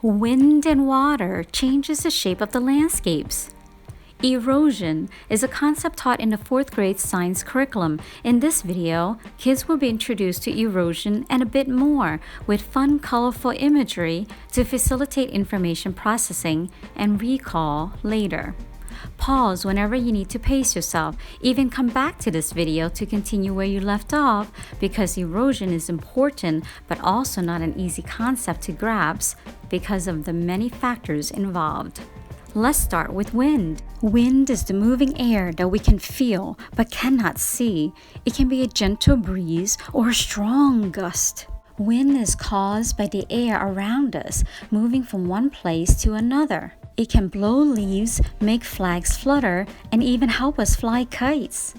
Wind and water changes the shape of the landscapes. Erosion is a concept taught in the 4th grade science curriculum. In this video, kids will be introduced to erosion and a bit more with fun, colorful imagery to facilitate information processing and recall later. Pause whenever you need to pace yourself. Even come back to this video to continue where you left off because erosion is important but also not an easy concept to grasp because of the many factors involved. Let's start with wind. Wind is the moving air that we can feel but cannot see. It can be a gentle breeze or a strong gust. Wind is caused by the air around us moving from one place to another. It can blow leaves, make flags flutter, and even help us fly kites.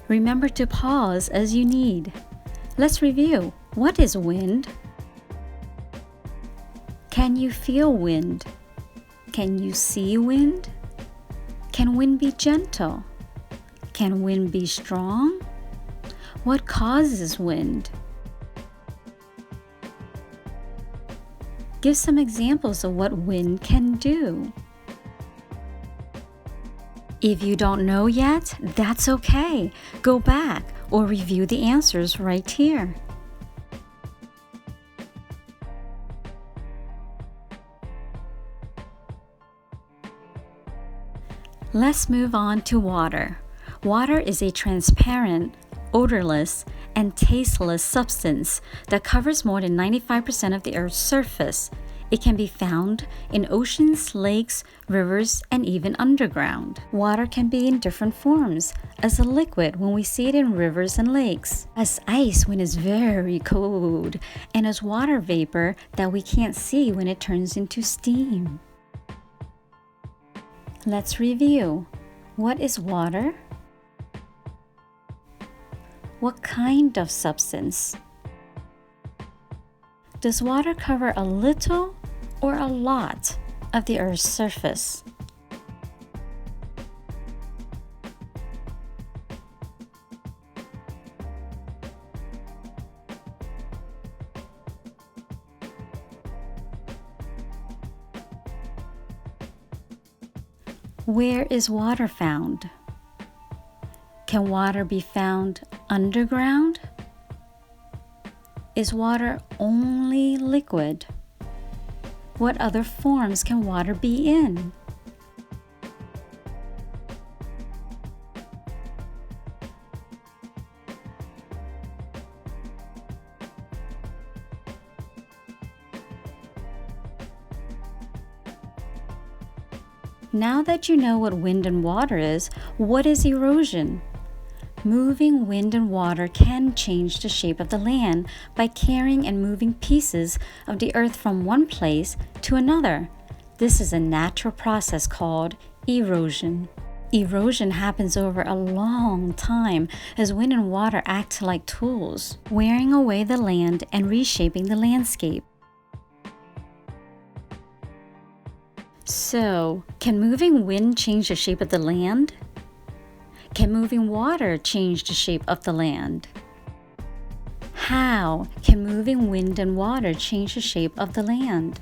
Remember to pause as you need. Let's review. What is wind? Can you feel wind? Can you see wind? Can wind be gentle? Can wind be strong? What causes wind? Give some examples of what wind can do. If you don't know yet, that's okay. Go back or review the answers right here. Let's move on to water. Water is a transparent, odorless, and tasteless substance that covers more than 95% of the Earth's surface. It can be found in oceans, lakes, rivers, and even underground. Water can be in different forms, as a liquid when we see it in rivers and lakes, as ice when it's very cold, and as water vapor that we can't see when it turns into steam. Let's review. What is water? What kind of substance? Does water cover a little or a lot of the Earth's surface? Where is water found? Can water be found underground? Is water only liquid? What other forms can water be in? Now that you know what wind and water is, what is erosion? Moving wind and water can change the shape of the land by carrying and moving pieces of the earth from one place to another. This is a natural process called erosion. Erosion happens over a long time as wind and water act like tools, wearing away the land and reshaping the landscape. So, can moving wind change the shape of the land? Can moving water change the shape of the land? How can moving wind and water change the shape of the land?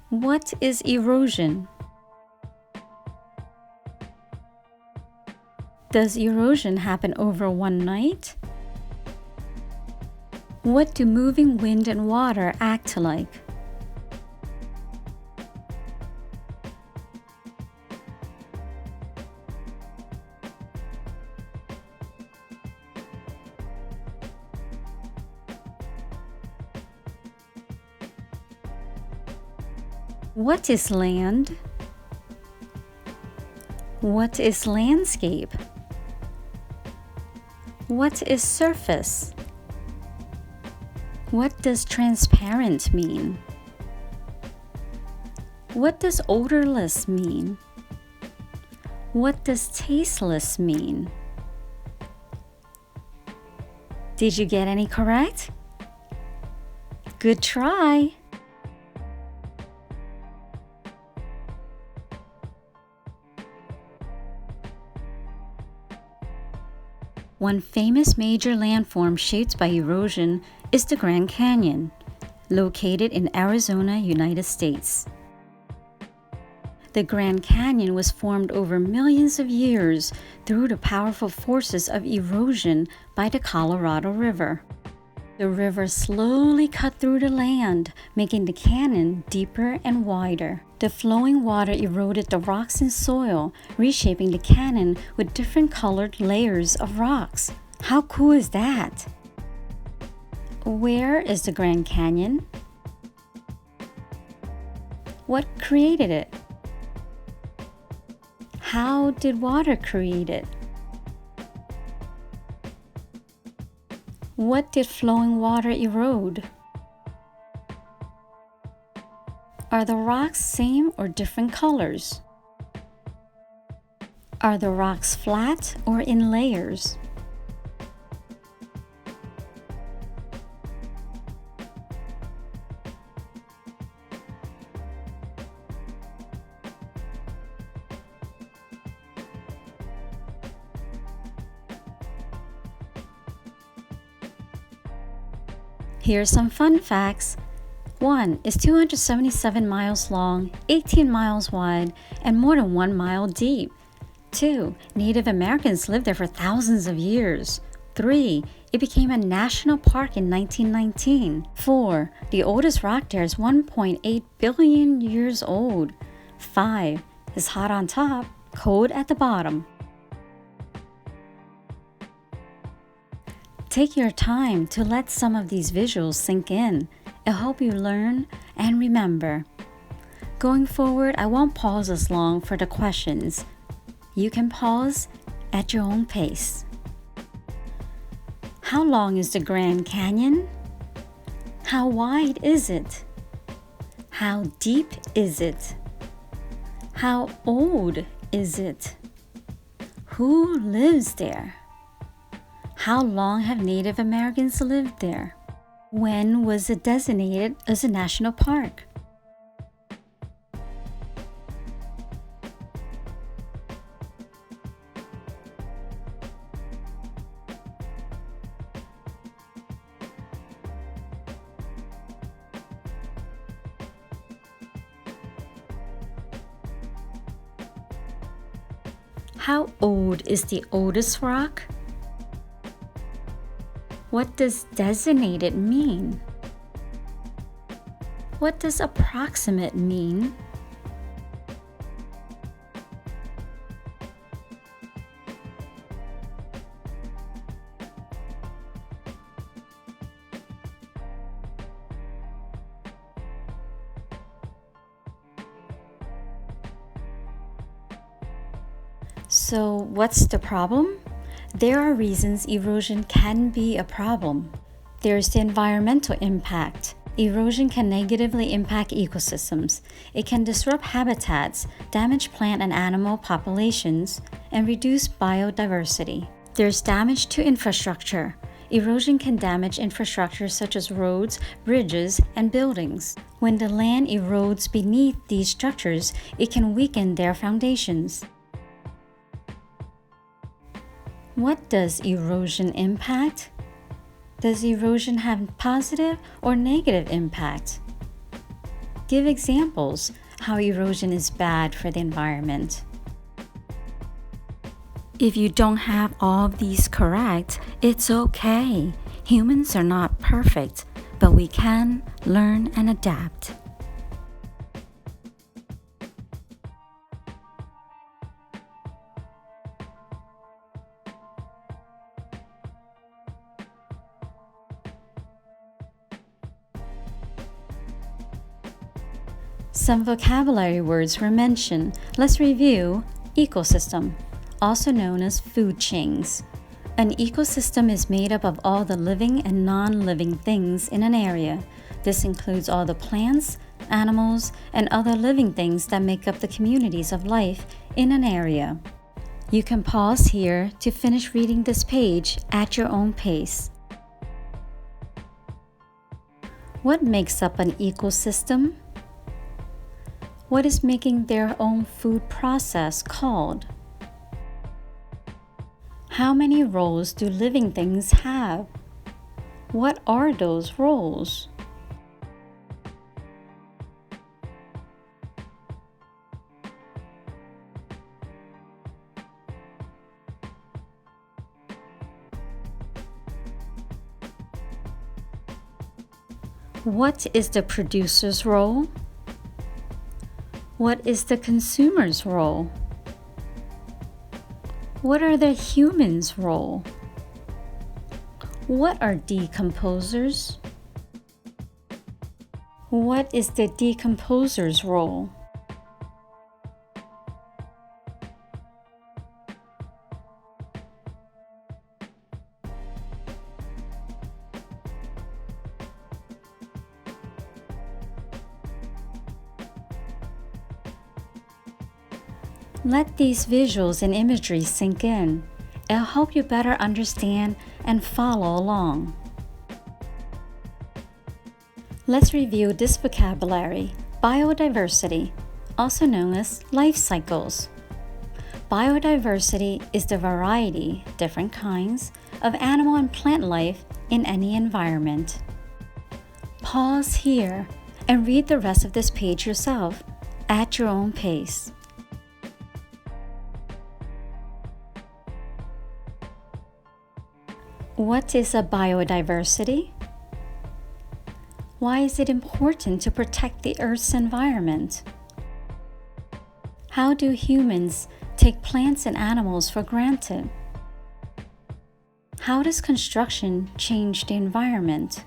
What is erosion? Does erosion happen over one night? What do moving wind and water act like? What is land? What is landscape? What is surface? What does transparent mean? What does odorless mean? What does tasteless mean? Did you get any correct? Good try! One famous major landform shaped by erosion is the Grand Canyon, located in Arizona, United States. The Grand Canyon was formed over millions of years through the powerful forces of erosion by the Colorado River. The river slowly cut through the land, making the canyon deeper and wider. The flowing water eroded the rocks and soil, reshaping the canyon with different colored layers of rocks. How cool is that? Where is the Grand Canyon? What created it? How did water create it? What did flowing water erode? Are the rocks same or different colors? Are the rocks flat or in layers? Here are some fun facts. 1 is 277 miles long, 18 miles wide, and more than 1 mile deep. 2. Native Americans lived there for thousands of years. 3. It became a national park in 1919. 4. The oldest rock there is 1.8 billion years old. 5. It's hot on top, cold at the bottom. Take your time to let some of these visuals sink in. It'll help you learn and remember. Going forward, I won't pause as long for the questions. You can pause at your own pace. How long is the Grand Canyon? How wide is it? How deep is it? How old is it? Who lives there? How long have Native Americans lived there? When was it designated as a national park? How old is the oldest rock? What does designated mean? What does approximate mean? So, what's the problem? There are reasons erosion can be a problem. There's the environmental impact. Erosion can negatively impact ecosystems. It can disrupt habitats, damage plant and animal populations, and reduce biodiversity. There's damage to infrastructure. Erosion can damage infrastructure such as roads, bridges, and buildings. When the land erodes beneath these structures, it can weaken their foundations. What does erosion impact? Does erosion have positive or negative impact? Give examples how erosion is bad for the environment. If you don't have all of these correct, it's okay. Humans are not perfect, but we can learn and adapt. Some vocabulary words were mentioned. Let's review ecosystem, also known as food chains. An ecosystem is made up of all the living and non-living things in an area. This includes all the plants, animals, and other living things that make up the communities of life in an area. You can pause here to finish reading this page at your own pace. What makes up an ecosystem? What is making their own food process called? How many roles do living things have? What are those roles? What is the producer's role? What is the consumer's role? What are the humans' role? What are decomposers? What is the decomposer's role? Let these visuals and imagery sink in. It'll help you better understand and follow along. Let's review this vocabulary: biodiversity, also known as life cycles. Biodiversity is the variety, different kinds, of animal and plant life in any environment. Pause here and read the rest of this page yourself at your own pace. What is a biodiversity? Why is it important to protect the Earth's environment? How do humans take plants and animals for granted? How does construction change the environment?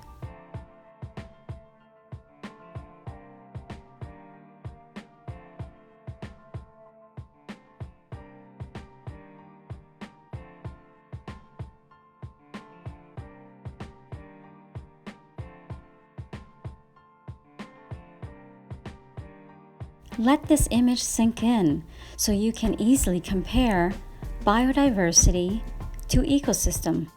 Let this image sink in so you can easily compare biodiversity to ecosystem.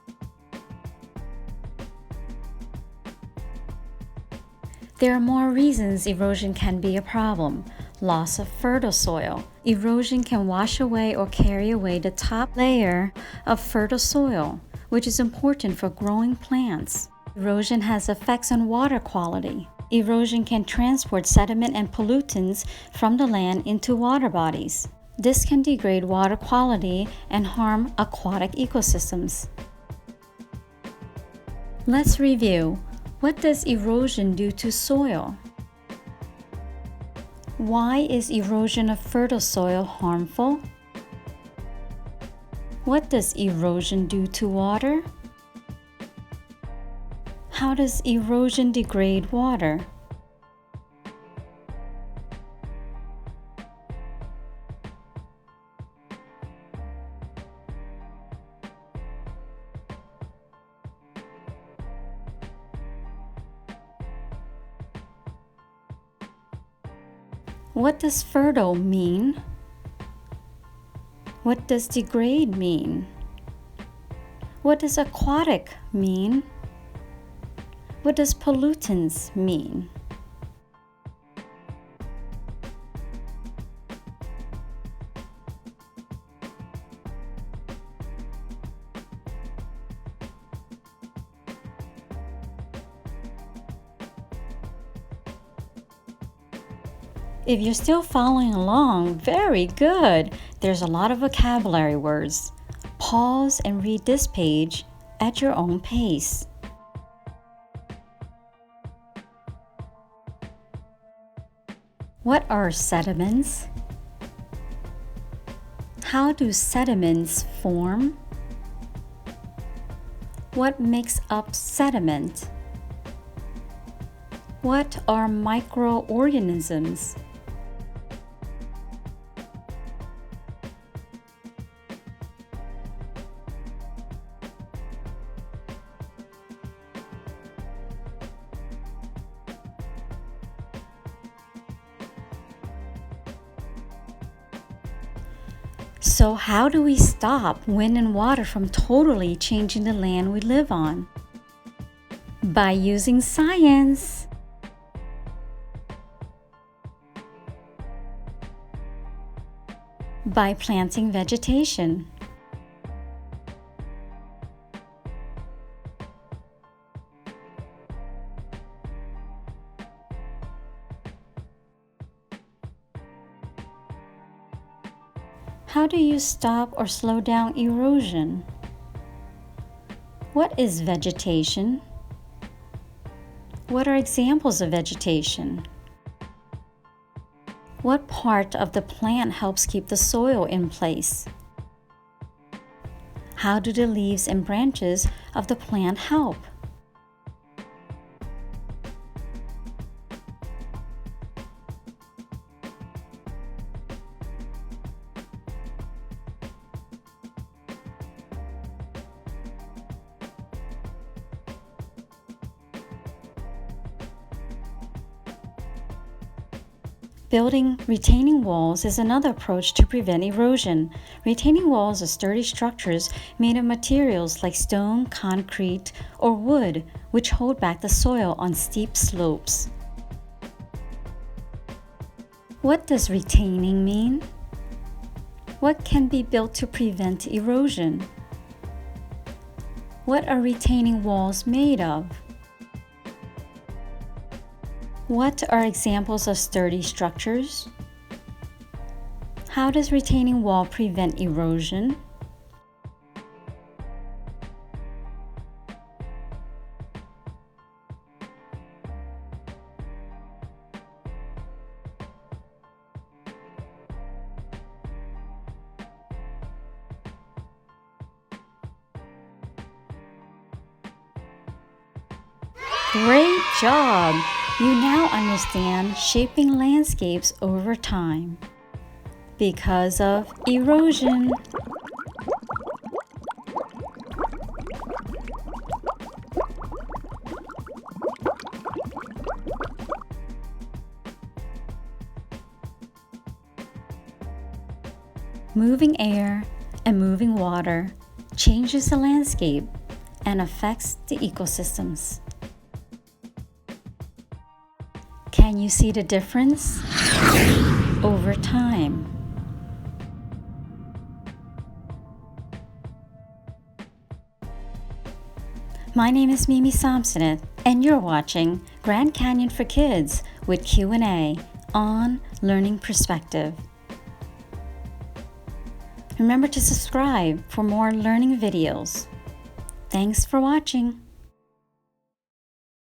There are more reasons erosion can be a problem. Loss of fertile soil. Erosion can wash away or carry away the top layer of fertile soil, which is important for growing plants. Erosion has effects on water quality. Erosion can transport sediment and pollutants from the land into water bodies. This can degrade water quality and harm aquatic ecosystems. Let's review. What does erosion do to soil? Why is erosion of fertile soil harmful? What does erosion do to water? How does erosion degrade water? What does fertile mean? What does degrade mean? What does aquatic mean? What does pollutants mean? If you're still following along, very good. There's a lot of vocabulary words. Pause and read this page at your own pace. What are sediments? How do sediments form? What makes up sediment? What are microorganisms? So how do we stop wind and water from totally changing the land we live on? By using science. By planting vegetation. How do you stop or slow down erosion? What is vegetation? What are examples of vegetation? What part of the plant helps keep the soil in place? How do the leaves and branches of the plant help? Building retaining walls is another approach to prevent erosion. Retaining walls are sturdy structures made of materials like stone, concrete, or wood, which hold back the soil on steep slopes. What does retaining mean? What can be built to prevent erosion? What are retaining walls made of? What are examples of sturdy structures? How does retaining wall prevent erosion? Great job! You now understand shaping landscapes over time because of erosion. Moving air and moving water changes the landscape and affects the ecosystems. Can you see the difference? Over time. My name is Mimi Samsoneth, and you're watching Grand Canyon for Kids with Q&A on Learning Perspective. Remember to subscribe for more learning videos. Thanks for watching.